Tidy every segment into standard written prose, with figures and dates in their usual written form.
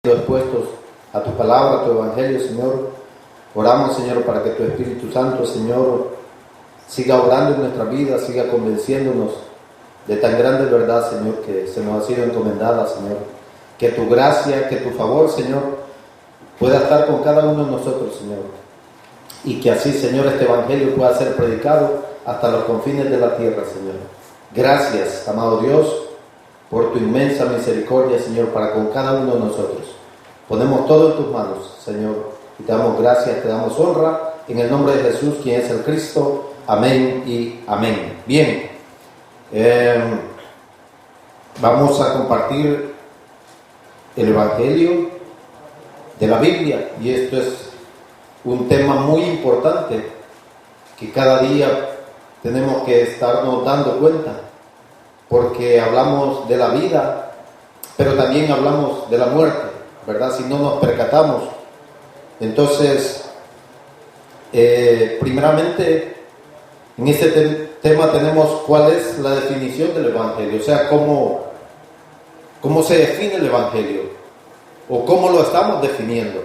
Expuestos a tu palabra, a tu evangelio, Señor. Oramos, Señor, para que tu Espíritu Santo, Señor, siga obrando en nuestra vida, siga convenciéndonos de tan grande verdad, Señor, que se nos ha sido encomendada, Señor. Que tu gracia, que tu favor, Señor, pueda estar con cada uno de nosotros, Señor. Y que así, Señor, este evangelio pueda ser predicado hasta los confines de la tierra, Señor. Gracias, amado Dios, por tu inmensa misericordia, Señor, para con cada uno de nosotros. Ponemos todo en tus manos, Señor, y te damos gracias, te damos honra, en el nombre de Jesús, quien es el Cristo. Amén y amén. Bien, vamos a compartir el Evangelio de la Biblia, y esto es un tema muy importante que cada día tenemos que estarnos dando cuenta, porque hablamos de la vida, pero también hablamos de la muerte, ¿verdad? Si no nos percatamos. Entonces, primeramente, en este tema tenemos cuál es la definición del Evangelio, o sea, cómo se define el Evangelio, o cómo lo estamos definiendo.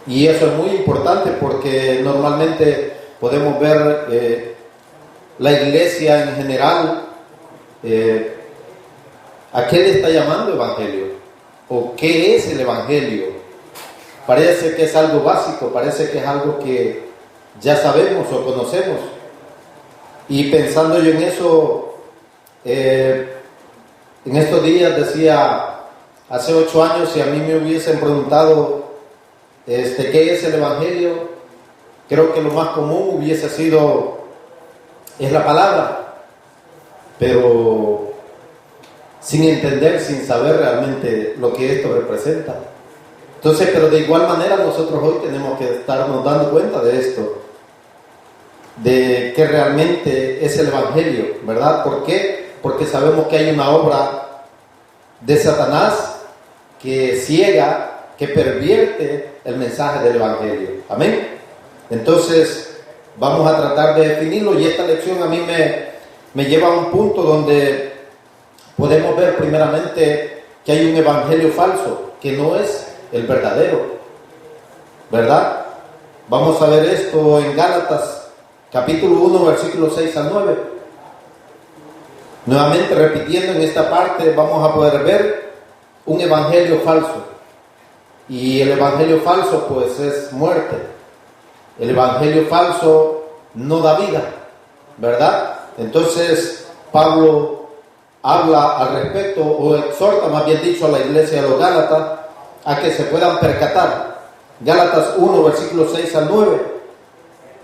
Y eso es muy importante porque normalmente podemos ver la iglesia en general. ¿A qué le está llamando evangelio? ¿O qué es el evangelio? Parece que es algo básico, parece que es algo que ya sabemos o conocemos. Y pensando yo en eso, en estos días decía, hace 8 años, si a mí me hubiesen preguntado ¿qué es el evangelio? Creo que lo más común hubiese sido, es la palabra. Pero sin entender, sin saber realmente lo que esto representa. Entonces, pero de igual manera nosotros hoy tenemos que estarnos dando cuenta de esto, de que realmente es el Evangelio, ¿verdad? ¿Por qué? Porque sabemos que hay una obra de Satanás que ciega, que pervierte el mensaje del Evangelio. Amén. Entonces, vamos a tratar de definirlo, y esta lección a mí me lleva a un punto donde podemos ver primeramente que hay un evangelio falso, que no es el verdadero, ¿verdad? Vamos a ver esto en Gálatas, capítulo 1, versículos 6 al 9. Nuevamente repitiendo en esta parte, vamos a poder ver un evangelio falso. Y el evangelio falso, pues, es muerte. El evangelio falso no da vida, ¿verdad? Entonces, Pablo habla al respecto, o exhorta, más bien dicho, a la iglesia de los Gálatas a que se puedan percatar. Gálatas 1, versículos 6 al 9.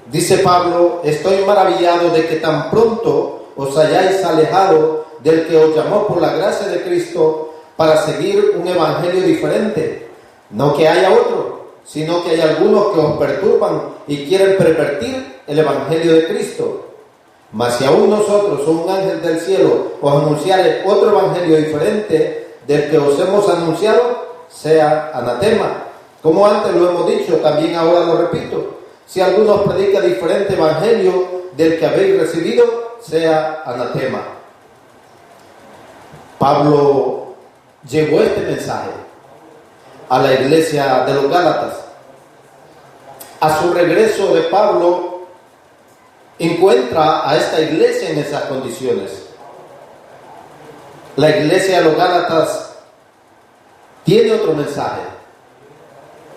Dice Pablo: estoy maravillado de que tan pronto os hayáis alejado del que os llamó por la gracia de Cristo para seguir un evangelio diferente. No que haya otro, sino que hay algunos que os perturban y quieren pervertir el evangelio de Cristo. Mas si aún nosotros, o un ángel del cielo, os anunciare otro evangelio diferente del que os hemos anunciado, sea anatema. Como antes lo hemos dicho, también ahora lo repito: si alguno os predica diferente evangelio del que habéis recibido, sea anatema. Pablo llevó este mensaje a la iglesia de los Gálatas. A su regreso de Pablo, encuentra a esta iglesia en esas condiciones. La iglesia de los Gálatas tiene otro mensaje.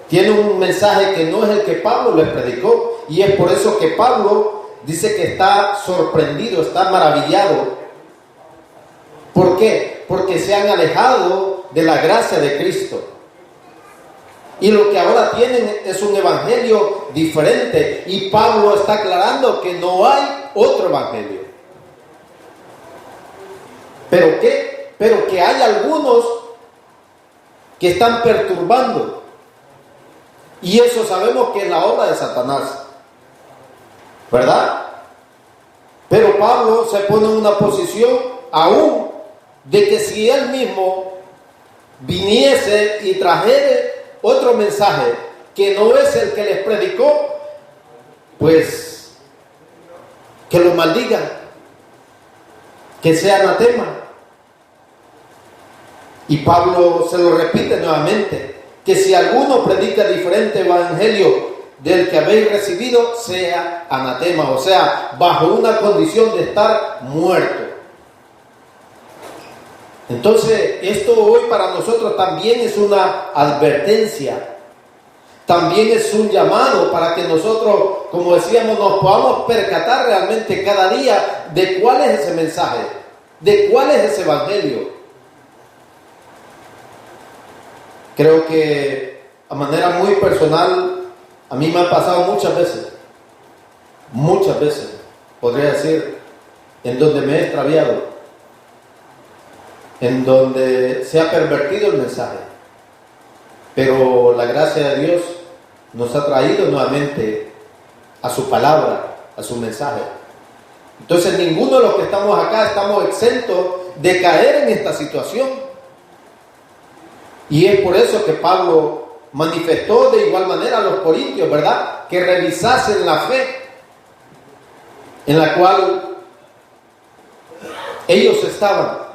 Tiene un mensaje que no es el que Pablo les predicó, y es por eso que Pablo dice que está sorprendido, está maravillado. ¿Por qué? Porque se han alejado de la gracia de Cristo. Y lo que ahora tienen es un evangelio diferente. Y Pablo está aclarando que no hay otro evangelio. ¿Pero qué? Pero que hay algunos que están perturbando. Y eso sabemos que es la obra de Satanás, ¿verdad? Pero Pablo se pone en una posición aún de que si él mismo viniese y trajere otro mensaje que no es el que les predicó, pues que lo maldigan, que sea anatema. Y Pablo se lo repite nuevamente, que si alguno predica diferente evangelio del que habéis recibido, sea anatema, o sea, bajo una condición de estar muerto. Entonces, esto hoy para nosotros también es una advertencia, también es un llamado para que nosotros, como decíamos, nos podamos percatar realmente cada día de cuál es ese mensaje, de cuál es ese evangelio. Creo que a manera muy personal, a mí me ha pasado muchas veces, podría decir, en donde me he extraviado, en donde se ha pervertido el mensaje. Pero la gracia de Dios nos ha traído nuevamente a su palabra, a su mensaje. Entonces ninguno de los que estamos acá estamos exentos de caer en esta situación. Y es por eso que Pablo manifestó de igual manera a los corintios, ¿verdad?, que revisasen la fe en la cual ellos estaban.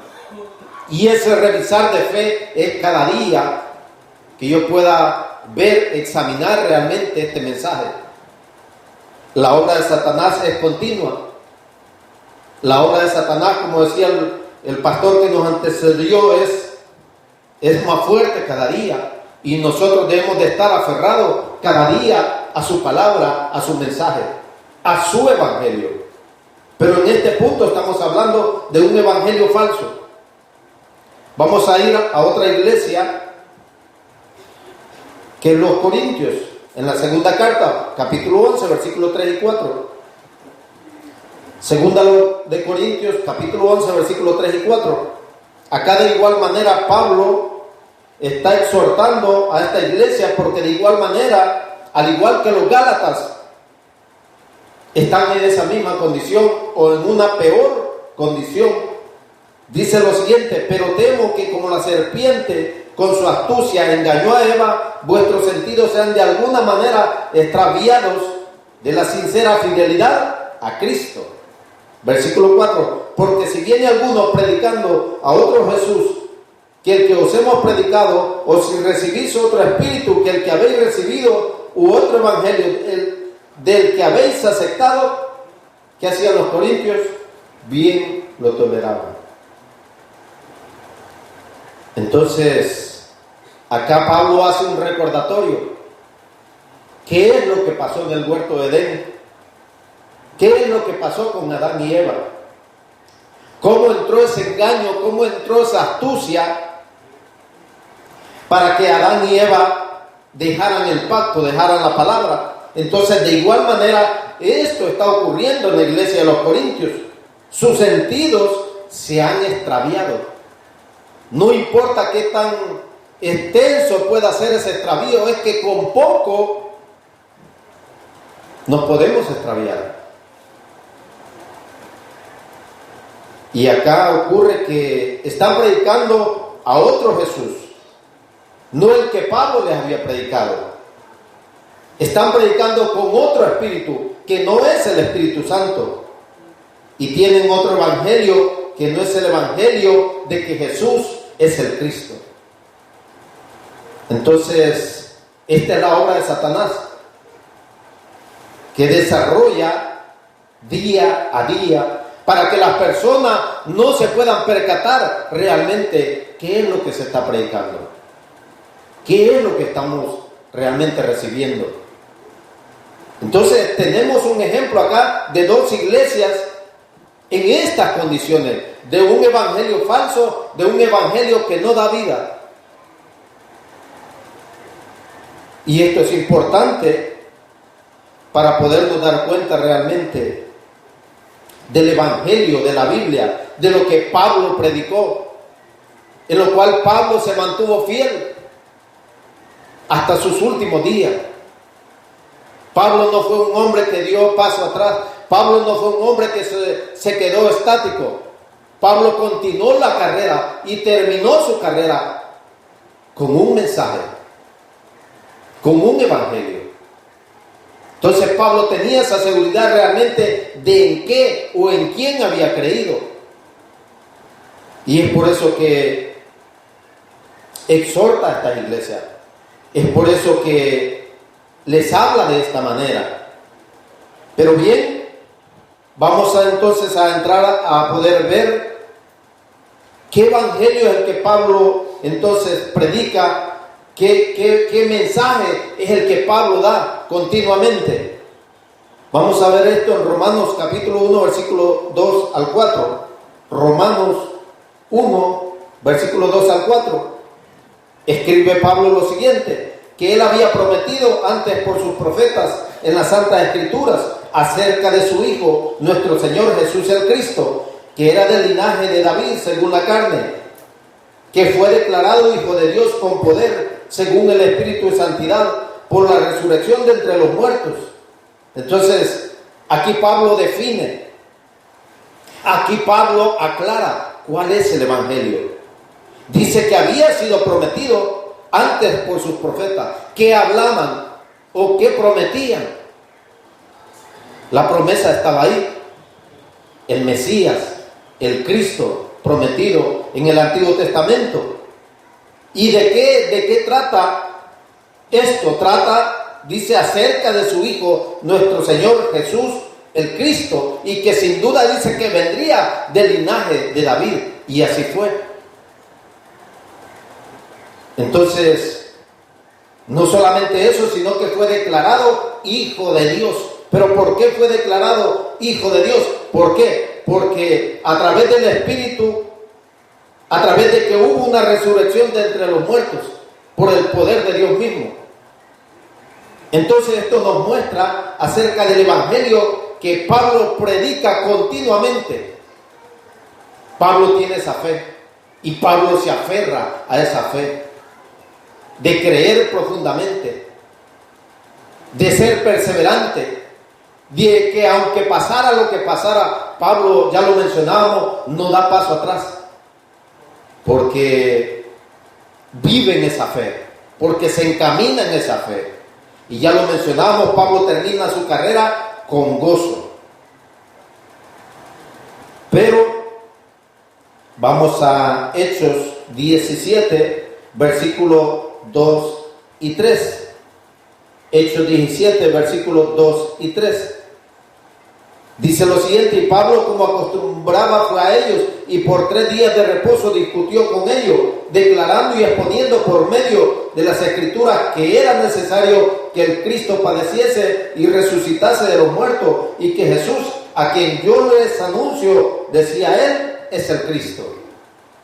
Y ese revisar de fe es cada día que yo pueda ver, examinar realmente este mensaje. La obra de Satanás es continua. La obra de Satanás, como decía el pastor que nos antecedió, es más fuerte cada día. Y nosotros debemos de estar aferrados cada día a su palabra, a su mensaje, a su evangelio. Pero en este punto estamos hablando de un evangelio falso. Vamos a ir a otra iglesia, que es los Corintios, en la segunda carta, capítulo 11, versículos 3 y 4. Segunda de Corintios, capítulo 11, versículos 3 y 4. Acá de igual manera Pablo está exhortando a esta iglesia, porque de igual manera, al igual que los Gálatas, están en esa misma condición o en una peor condición. Dice lo siguiente: pero temo que como la serpiente con su astucia engañó a Eva, vuestros sentidos sean de alguna manera extraviados de la sincera fidelidad a Cristo. Versículo 4: porque si viene alguno predicando a otro Jesús que el que os hemos predicado, o si recibís otro espíritu que el que habéis recibido, u otro evangelio del que habéis aceptado, ¿qué hacían los corintios? Bien lo toleraban. Entonces, acá Pablo hace un recordatorio. ¿Qué es lo que pasó en el huerto de Edén? ¿Qué es lo que pasó con Adán y Eva? ¿Cómo entró ese engaño? ¿Cómo entró esa astucia para que Adán y Eva dejaran el pacto, dejaran la palabra? Entonces, de igual manera, esto está ocurriendo en la iglesia de los Corintios. Sus sentidos se han extraviado. No importa qué tan extenso pueda ser ese extravío, es que con poco nos podemos extraviar. Y acá ocurre que están predicando a otro Jesús, no el que Pablo les había predicado. Están predicando con otro espíritu, que no es el Espíritu Santo. Y tienen otro evangelio, que no es el evangelio de que Jesús es el Cristo. Entonces, esta es la obra de Satanás, que desarrolla día a día para que las personas no se puedan percatar realmente qué es lo que se está predicando, qué es lo que estamos realmente recibiendo. Entonces tenemos un ejemplo acá de dos iglesias en estas condiciones, de un evangelio falso, de un evangelio que no da vida. Y esto es importante para podernos dar cuenta realmente del evangelio de la Biblia, de lo que Pablo predicó, en lo cual Pablo se mantuvo fiel hasta sus últimos días. Pablo no fue un hombre que dio paso atrás. Pablo no fue un hombre que se quedó estático. Pablo continuó la carrera y terminó su carrera con un mensaje, con un evangelio. Entonces Pablo tenía esa seguridad realmente de en qué o en quién había creído. Y es por eso que exhorta a estas iglesias. Es por eso que les habla de esta manera. Pero bien, vamos entonces a entrar a poder ver qué evangelio es el que Pablo entonces predica, qué mensaje es el que Pablo da continuamente. Vamos a ver esto en Romanos capítulo 1, versículo 2 al 4. Romanos 1, versículo 2 al 4. Escribe Pablo lo siguiente: que él había prometido antes por sus profetas en las Santas Escrituras acerca de su Hijo, nuestro Señor Jesús el Cristo, que era del linaje de David según la carne, que fue declarado Hijo de Dios con poder según el Espíritu de Santidad por la resurrección de entre los muertos. Entonces, aquí Pablo define, aquí Pablo aclara cuál es el Evangelio. Dice que había sido prometido antes por sus profetas, que hablaban o que prometían. La promesa estaba ahí. El Mesías, el Cristo prometido en el Antiguo Testamento. ¿Y de qué trata esto? Trata, dice, acerca de su Hijo, nuestro Señor Jesús, el Cristo, y que sin duda dice que vendría del linaje de David, y así fue. Entonces, no solamente eso, sino que fue declarado Hijo de Dios. ¿Pero por qué fue declarado Hijo de Dios? ¿Por qué? Porque a través del Espíritu, a través de que hubo una resurrección de entre los muertos, por el poder de Dios mismo. Entonces esto nos muestra acerca del Evangelio que Pablo predica continuamente. Pablo tiene esa fe y Pablo se aferra a esa fe, de creer profundamente, de ser perseverante, de que aunque pasara lo que pasara, Pablo, ya lo mencionábamos, no da paso atrás, porque vive en esa fe, porque se encamina en esa fe. Y ya lo mencionábamos, Pablo termina su carrera con gozo. Pero vamos a Hechos 17, versículos 2 y 3. Hechos 17, versículos 2 y 3. Dice lo siguiente: y Pablo, como acostumbraba, fue a ellos, y por 3 días de reposo discutió con ellos, declarando y exponiendo por medio de las Escrituras que era necesario que el Cristo padeciese y resucitase de los muertos, y que Jesús, a quien yo les anuncio, decía él, es el Cristo.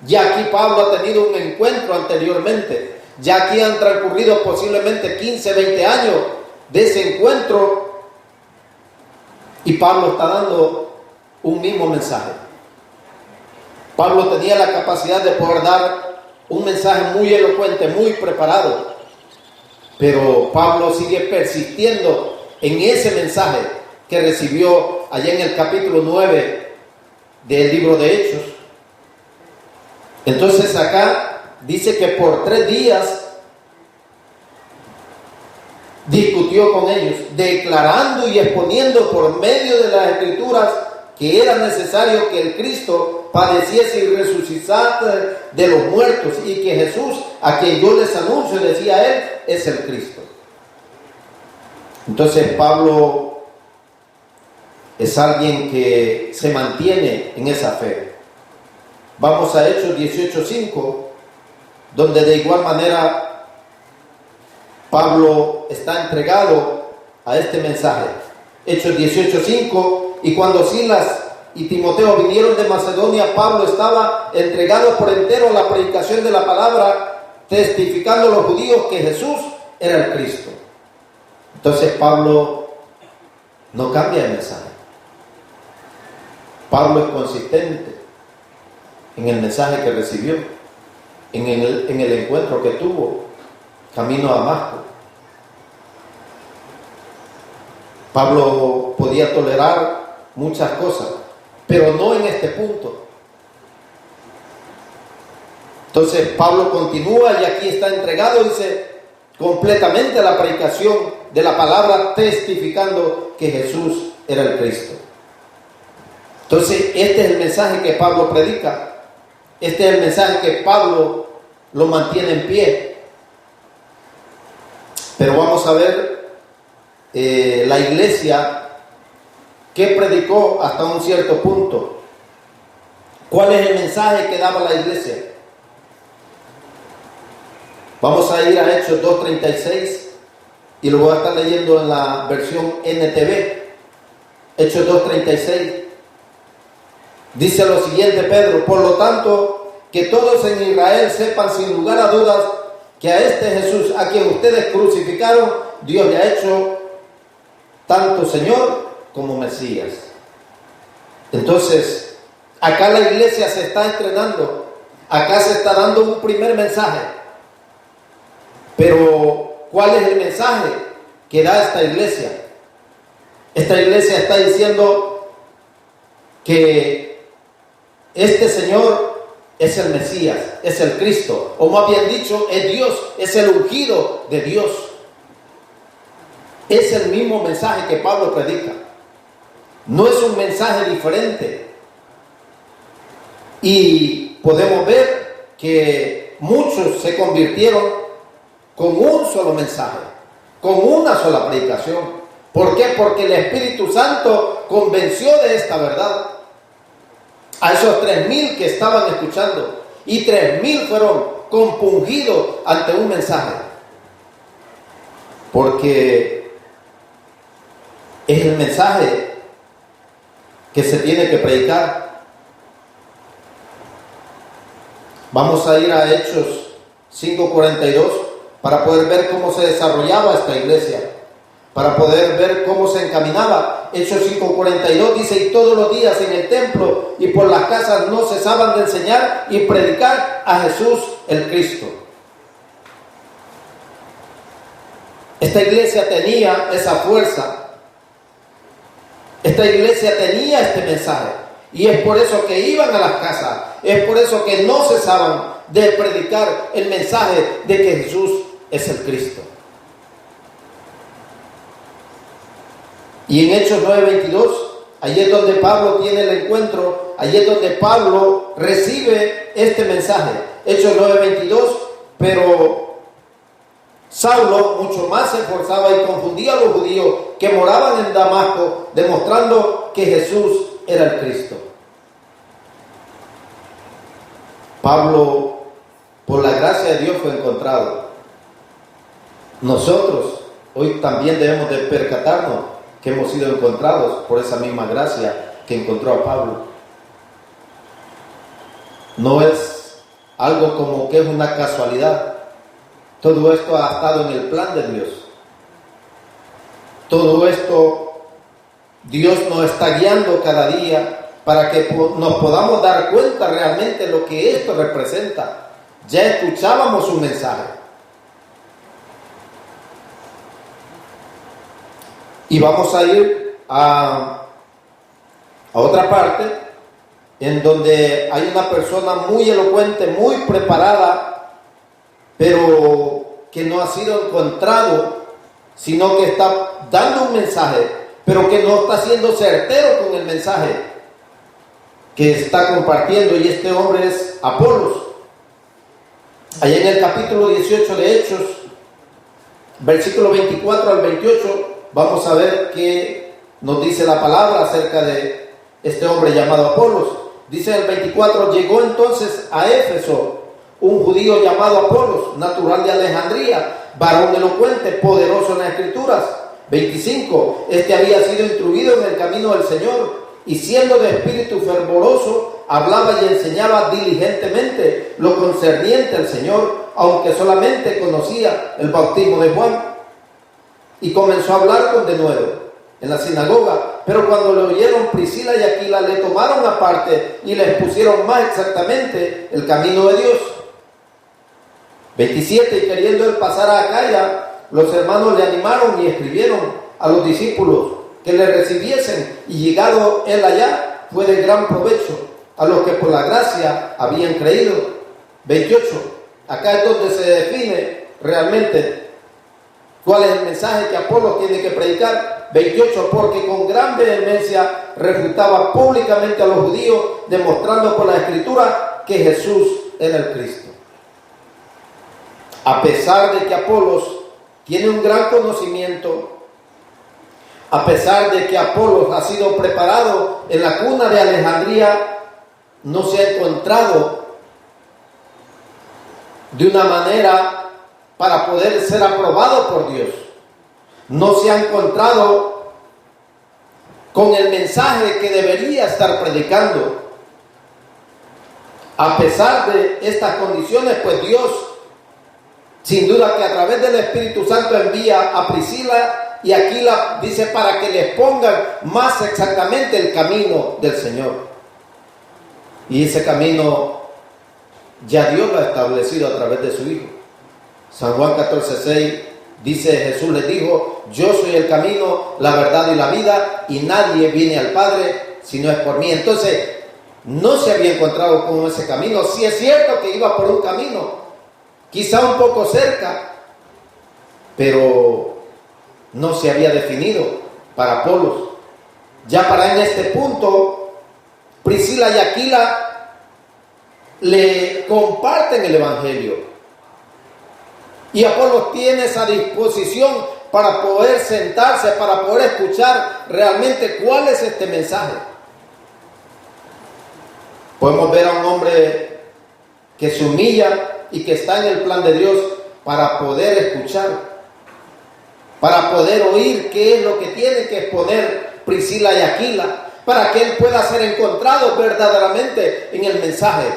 Ya aquí Pablo ha tenido un encuentro anteriormente, ya aquí han transcurrido posiblemente 15, 20 años de ese encuentro, y Pablo está dando un mismo mensaje. Pablo tenía la capacidad de poder dar un mensaje muy elocuente, muy preparado, pero Pablo sigue persistiendo en ese mensaje que recibió allá en el capítulo 9 del libro de Hechos. Entonces acá dice que por 3 días discutió con ellos, declarando y exponiendo por medio de las Escrituras que era necesario que el Cristo padeciese y resucitase de los muertos, y que Jesús, a quien yo les anuncio, decía él, es el Cristo. Entonces Pablo es alguien que se mantiene en esa fe. Vamos a Hechos 18:5, donde de igual manera Pablo está entregado a este mensaje. Hechos 18:5: y cuando Silas y Timoteo vinieron de Macedonia, Pablo estaba entregado por entero a la predicación de la palabra, testificando a los judíos que Jesús era el Cristo. Entonces Pablo no cambia el mensaje. Pablo es consistente en el mensaje que recibió, en el encuentro que tuvo camino a Damasco. Pablo podía tolerar muchas cosas, pero no en este punto. Entonces Pablo continúa y aquí está entregado, dice, completamente a la predicación de la palabra, testificando que Jesús era el Cristo. Entonces este es el mensaje que Pablo predica. Este es el mensaje que Pablo lo mantiene en pie. Pero vamos a ver la iglesia que predicó hasta un cierto punto. ¿Cuál es el mensaje que daba la iglesia? Vamos a ir a Hechos 2:36 y lo voy a estar leyendo en la versión NTV. Hechos 2:36. Dice lo siguiente Pedro: por lo tanto, que todos en Israel sepan sin lugar a dudas que a este Jesús, a quien ustedes crucificaron, Dios le ha hecho tanto Señor como Mesías. Entonces, acá la iglesia se está estrenando, acá se está dando un primer mensaje. Pero, ¿cuál es el mensaje que da esta iglesia? Esta iglesia está diciendo que este Señor es el Mesías, es el Cristo, o más bien dicho, es Dios, es el ungido de Dios. Es el mismo mensaje que Pablo predica. No es un mensaje diferente. Y podemos ver que muchos se convirtieron con un solo mensaje, con una sola predicación. ¿Por qué? Porque el Espíritu Santo convenció de esta verdad a esos 3,000 que estaban escuchando, y 3,000 fueron compungidos ante un mensaje, porque es el mensaje que se tiene que predicar. Vamos a ir a Hechos 5:42 para poder ver cómo se desarrollaba esta iglesia, para poder ver cómo se encaminaba. Hechos 5:42 dice: y todos los días en el templo y por las casas no cesaban de enseñar y predicar a Jesús el Cristo. Esta iglesia tenía esa fuerza, esta iglesia tenía este mensaje, y es por eso que iban a las casas, es por eso que no cesaban de predicar el mensaje de que Jesús es el Cristo. Y en Hechos 9:22, allí es donde Pablo tiene el encuentro, allí es donde Pablo recibe este mensaje. Hechos 9:22, pero Saulo mucho más se esforzaba y confundía a los judíos que moraban en Damasco, demostrando que Jesús era el Cristo. Pablo, por la gracia de Dios, fue encontrado. Nosotros hoy también debemos de percatarnos que hemos sido encontrados por esa misma gracia que encontró a Pablo. No es algo como que es una casualidad. Todo esto ha estado en el plan de Dios. Todo esto Dios nos está guiando cada día para que nos podamos dar cuenta realmente de lo que esto representa. Ya escuchábamos un mensaje. Y vamos a ir a otra parte en donde hay una persona muy elocuente, muy preparada, pero que no ha sido encontrado, sino que está dando un mensaje, pero que no está siendo certero con el mensaje que está compartiendo, y este hombre es Apolos. Allá en el capítulo 18 de Hechos, versículo 24 al 28, vamos a ver qué nos dice la palabra acerca de este hombre llamado Apolos. Dice el 24: llegó entonces a Éfeso un judío llamado Apolos, natural de Alejandría, varón elocuente, poderoso en las escrituras. 25: este había sido instruido en el camino del Señor, y siendo de espíritu fervoroso, hablaba y enseñaba diligentemente lo concerniente al Señor, aunque solamente conocía el bautismo de Juan. Y comenzó a hablar con denuedo en la sinagoga, pero cuando le oyeron Priscila y Aquila, le tomaron aparte y le expusieron más exactamente el camino de Dios. 27: y queriendo él pasar a Acaya, los hermanos le animaron y escribieron a los discípulos que le recibiesen, y llegado él allá, fue de gran provecho a los que por la gracia habían creído. 28: acá es donde se define realmente cuál es el mensaje que Apolo tiene que predicar. 28: porque con gran vehemencia refutaba públicamente a los judíos, demostrando por la escritura que Jesús era el Cristo. a pesar de que Apolos tiene un gran conocimiento, a pesar de que Apolos ha sido preparado en la cuna de Alejandría, no se ha encontrado de una manera para poder ser aprobado por Dios. No se ha encontrado con el mensaje que debería estar predicando. A pesar de estas condiciones, pues Dios, sin duda que a través del Espíritu Santo envía a Priscila y Aquila, dice, para que les pongan más exactamente el camino del Señor. Y ese camino ya Dios lo ha establecido a través de su Hijo. San Juan 14:6 dice, Jesús les dijo, yo soy el camino, la verdad y la vida, y nadie viene al Padre si no es por mí. Entonces, no se había encontrado con ese camino. Sí es cierto que iba por un camino, quizá un poco cerca, pero no se había definido para Apolos. Ya para en este punto, Priscila y Aquila le comparten el Evangelio. Y Apolos tiene esa disposición para poder sentarse, para poder escuchar realmente cuál es este mensaje. Podemos ver a un hombre que se humilla y que está en el plan de Dios para poder escuchar, para poder oír qué es lo que tiene que exponer Priscila y Aquila, para que él pueda ser encontrado verdaderamente en el mensaje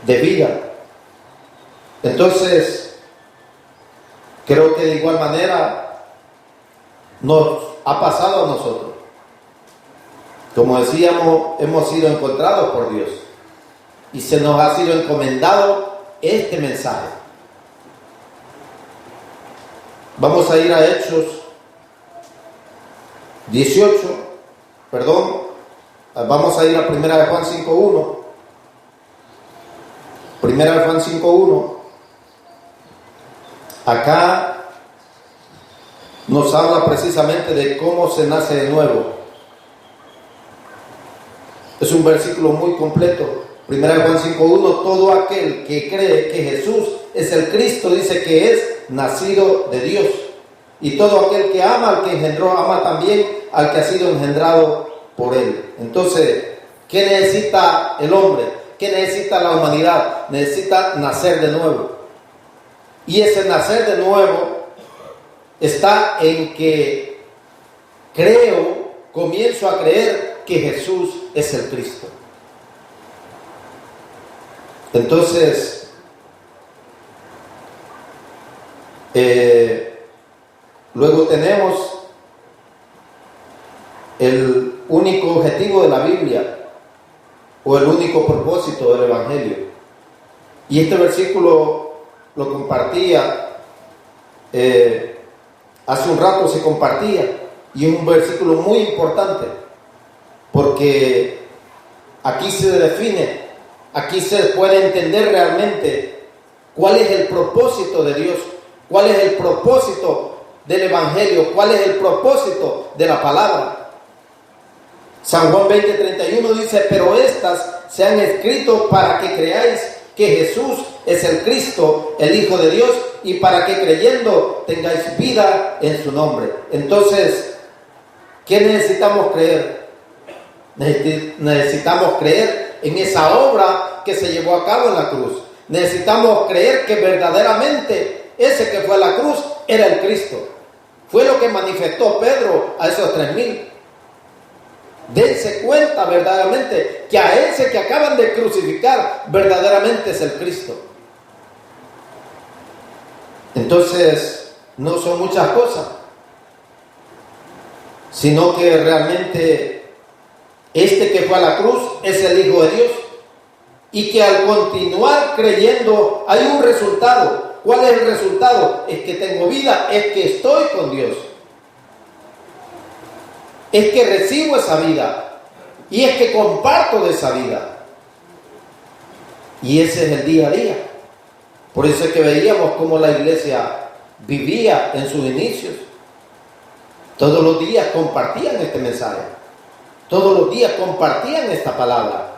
de vida. Entonces, creo que de igual manera nos ha pasado a nosotros. Como decíamos, hemos sido encontrados por Dios y se nos ha sido encomendado este mensaje. Vamos a ir a Hechos 18, vamos a ir a 1 de Juan 5:1. 1 de Juan 5:1. Acá nos habla precisamente de cómo se nace de nuevo. Es un versículo muy completo. 1 de Juan 5:1, todo aquel que cree que Jesús es el Cristo, dice que es nacido de Dios. Y todo aquel que ama al que engendró, ama también al que ha sido engendrado por él. Entonces, ¿qué necesita el hombre? ¿Qué necesita la humanidad? Necesita nacer de nuevo. Y ese nacer de nuevo está en que comienzo a creer que Jesús es el Cristo. Entonces, luego tenemos el único objetivo de la Biblia o el único propósito del Evangelio. Y este versículo lo compartía, hace un rato se compartía, y es un versículo muy importante, porque aquí se define, aquí se puede entender realmente cuál es el propósito de Dios, cuál es el propósito del Evangelio, cuál es el propósito de la palabra. San Juan 20:31 dice, pero estas se han escrito para que creáis que Jesús es el Cristo, el Hijo de Dios, y para que creyendo tengáis vida en su nombre. Entonces, ¿qué necesitamos creer? Necesitamos creer en esa obra que se llevó a cabo en la cruz. Necesitamos creer que verdaderamente ese que fue a la cruz era el Cristo. Fue lo que manifestó Pedro a esos 3,000. Dense cuenta verdaderamente que a ese que acaban de crucificar verdaderamente es el Cristo. Entonces, no son muchas cosas, sino que realmente este que fue a la cruz es el Hijo de Dios, y que al continuar creyendo hay un resultado. ¿Cuál es el resultado? Es que tengo vida, es que estoy con Dios, es que recibo esa vida y es que comparto de esa vida. Y ese es el día a día. Por eso es que veíamos cómo la iglesia vivía en sus inicios. Todos los días compartían este mensaje, todos los días compartían esta palabra.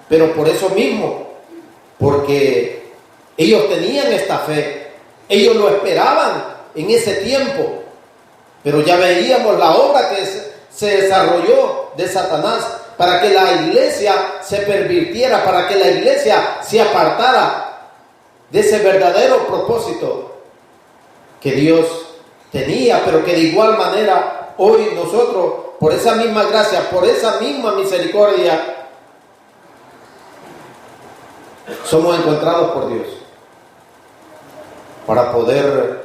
Pero por eso mismo, porque Ellos tenían esta fe, ellos lo esperaban en ese tiempo, pero ya veíamos la obra que se desarrolló de Satanás para que la iglesia se pervirtiera, para que la iglesia se apartara de ese verdadero propósito que Dios tenía, pero que de igual manera hoy nosotros, por esa misma gracia, por esa misma misericordia, somos encontrados por Dios para poder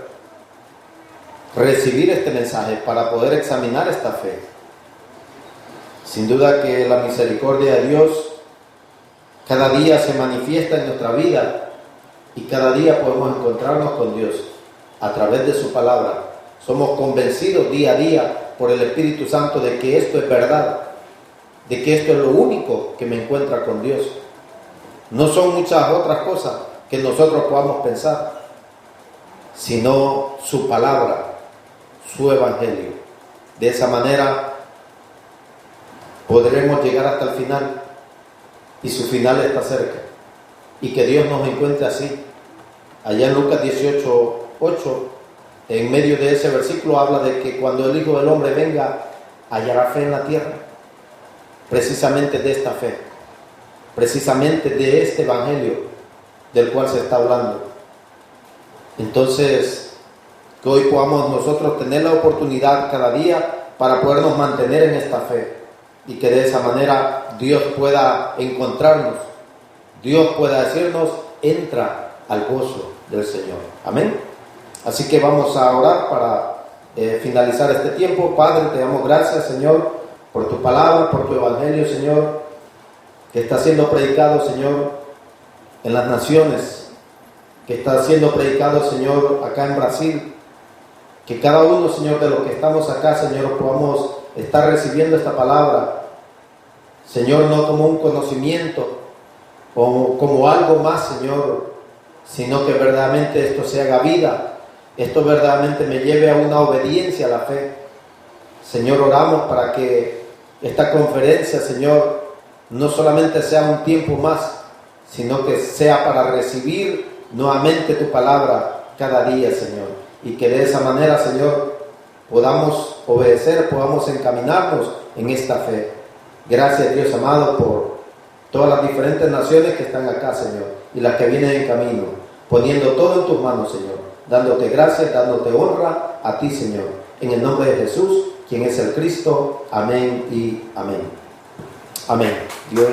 recibir este mensaje, para poder examinar esta fe. Sin duda que la misericordia de Dios cada día se manifiesta en nuestra vida y cada día podemos encontrarnos con Dios a través de su palabra. Somos convencidos día a día por el Espíritu Santo de que esto es verdad, de que esto es lo único que me encuentra con Dios. No son muchas otras cosas que nosotros podamos pensar, sino su palabra, su evangelio. De esa manera podremos llegar hasta el final, y su final está cerca, y que Dios nos encuentre así. Allá en Lucas 18:8, en medio de ese versículo habla de que cuando el Hijo del Hombre venga, hallará fe en la tierra. Precisamente de esta fe, precisamente de este evangelio del cual se está hablando. Entonces, que hoy podamos nosotros tener la oportunidad cada día para podernos mantener en esta fe, y que de esa manera Dios pueda encontrarnos, Dios pueda decirnos: entra al gozo del Señor. Amén. Así que vamos a orar para finalizar este tiempo. Padre, te damos gracias, Señor, por tu palabra, por tu evangelio, Señor, que está siendo predicado, Señor, en las naciones, que está siendo predicado, Señor, acá en Brasil. Que cada uno, Señor, de los que estamos acá, Señor, podamos estar recibiendo esta palabra, Señor, no como un conocimiento o como algo más, Señor, sino que verdaderamente esto se haga vida, esto verdaderamente me lleve a una obediencia a la fe. Señor, oramos para que esta conferencia, Señor, no solamente sea un tiempo más, sino que sea para recibir nuevamente tu palabra cada día, Señor, y que de esa manera, Señor, podamos obedecer, podamos encaminarnos en esta fe. Gracias, Dios amado, por todas las diferentes naciones que están acá, Señor, y las que vienen en camino, poniendo todo en tus manos, Señor, dándote gracias, dándote honra a ti, Señor, en el nombre de Jesús, quien es el Cristo. Amén y amén. Amén. Dios